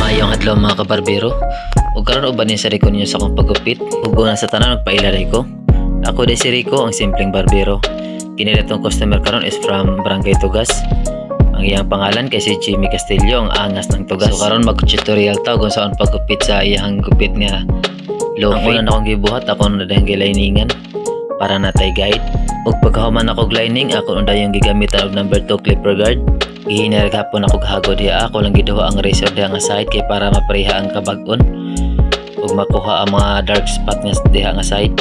Mayong adlaw mga kabarbero. Ug karon uban ni sa Rico ninyo sa akong paggupit. Ug una sa tanan nagpailaray ko. Ako day si Rico, ang simpleng barbero. Kini datong customer karon is from Barangay Tugas. Ang iyang pangalan kay si Jimmy Castillo, ang angas ng Tugas. So karon mag-tutorial ta kung saan paggupit sa iyang gupit nga low fade. Ang una na akong gibuhat, ako na dahil giliningan para natay guide. Ug pagkahuman ako lining, ako na yung gigamitan og number 2 clipper guard. Gihinarag hapon ako gahagod diha, ako lang giduha ang razor diha nga side kay para mapareha ang kabag-on ug makuha ang mga dark spot nga diha nga side.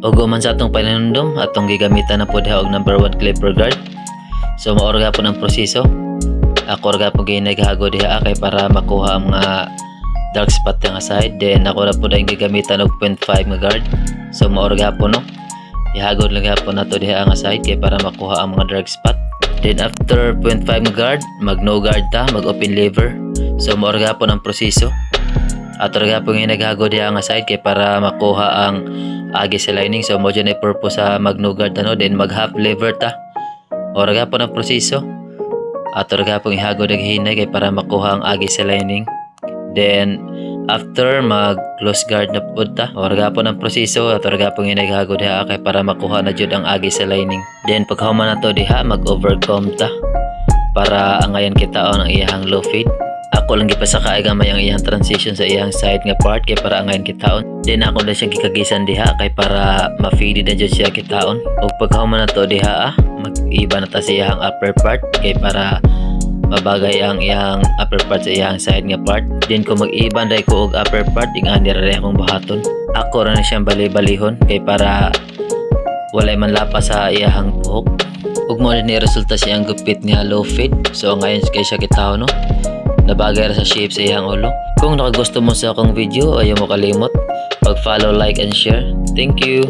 Ug man sa atong pananundom, atong gigamitan na po diha og number 1 clipper guard. So maorga po ng proseso. Ako ra po ginagahagod diha kay para makuha ang mga dark spot nga side. Then ako na po dahil gagamitan og 0.5 nga guard. So maorga po no, ihagod lang po na to diha nga side kay para makuha ang mga dark spot. Then after 0.5 nga guard, mag no guard ta, mag open lever. So maorga po ng proseso. Ato ra po ginagahagod diha nga side kay para makuha ang agi sa lining. So mo dyan ay purpose sa mag no guard no, then mag half lever ta. Maorga po ng proseso. Ato ra po ihagod ang hinay kay para makuha ang agi sa lining. Then after mag close guard na po ta, orga po ng proseso at orga po ginagahagod diha kay para makuha na jud ang agi sa lining. Then pagkahuman na to diha, mag overcome ta para angayan kita ang iyang low fade. Ako lang gipasaka ay gamay ang iyang transition sa iyang side nga part kay para angayan kitaon. Then ako na siya gikagisan diha kay para ma-fade na jud siya kitaon. Ug pagkahuman na to diha, mag-iba na ta sa iyang upper part kay para mabagay ang iyang upper part sa iyang side nga part. Then kung mag-iban ray ko og upper part, ingan dira ray akong buhaton. Ako ra na siyang bali-balihon kay para walay man lapas sa iyang buhok. Ug mo ni resulta sa iyang gupit nga low fade. So ngayon kay siya kitaw no, nabagay ra sa shape sa iyang ulo. Kung nakagusto mo sa akong video, ayaw mo kalimot pag-follow, like and share. Thank you.